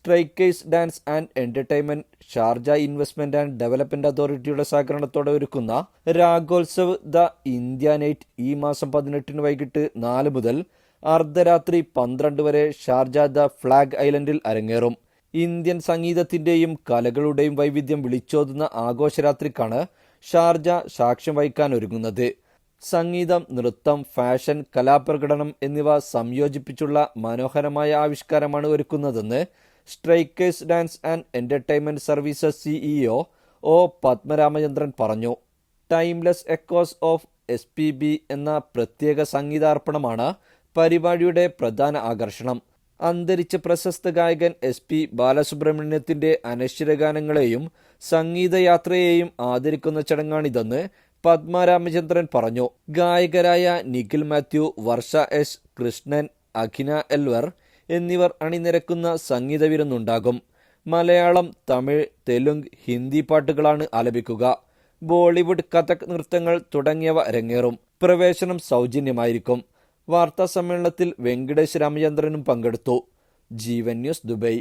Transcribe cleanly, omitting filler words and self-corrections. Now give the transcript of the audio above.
Strikers dance and entertainment Sharjah investment and development അതോറിറ്റിയുടെ സഹകരണത്തോടെ ഒരുക്കുന്ന രാഗോത്സവ് ദ ഇന്ത്യ നൈറ്റ് ഈ മാസം 18 വൈകിട്ട് 4 മുതൽ അർദ്ധരാത്രി 12 വരെ ഷാർജ ദ ഫ്ലാഗ് ഐലൻഡിൽ അരങ്ങേറും. ഇന്ത്യൻ സംഗീതത്തിന്റെയും കലകളുടെയും വൈവിധ്യം വിളിച്ചോതുന്ന ആഘോഷരാത്രിക്കാണ് ഷാർജ സാക്ഷ്യം വഹിക്കാനൊരുങ്ങുന്നത്. സംഗീതം, നൃത്തം, ഫാഷൻ, കലാപ്രകടനം എന്നിവ സംയോജിപ്പിച്ചുള്ള മനോഹരമായ ആവിഷ്കാരമാണ് ഒരുക്കുന്നതെന്ന് strikers dance and entertainment services CEO O Padmaramachandran പറഞ്ഞു. ടൈംലെസ് എക്കോസ് ഓഫ് SPB എന്ന പ്രത്യേക സംഗീതാർപ്പണമാണ് പരിപാടിയുടെ പ്രധാന ആകർഷണം. അന്തരിച്ച പ്രശസ്ത ഗായകൻ SP ബാലസുബ്രഹ്മണ്യത്തിന്റെ അനശ്വരഗാനങ്ങളെയും സംഗീതയാത്രയെയും ആദരിക്കുന്ന ചടങ്ങാണിതെന്ന് പത്മരാമചന്ദ്രൻ പറഞ്ഞു. ഗായകരായ നിഖിൽ മാത്യു, വർഷ S, കൃഷ്ണൻ, അഖിന എൽവർ എന്നിവർ അണിനിരക്കുന്ന സംഗീത വിരുന്നുണ്ടാകും. മലയാളം, തമിഴ്, തെലുങ്ക്, ഹിന്ദി പാട്ടുകളാണ് ആലപിക്കുക. ബോളിവുഡ്, കഥക് നൃത്തങ്ങൾ തുടങ്ങിയവ അരങ്ങേറും. പ്രവേശനം സൗജന്യമായിരിക്കും. വാർത്താ സമ്മേളനത്തിൽ വെങ്കിടേഷ് രാമചന്ദ്രനും പങ്കെടുത്തു. ജീവൻ ന്യൂസ്, ദുബൈ.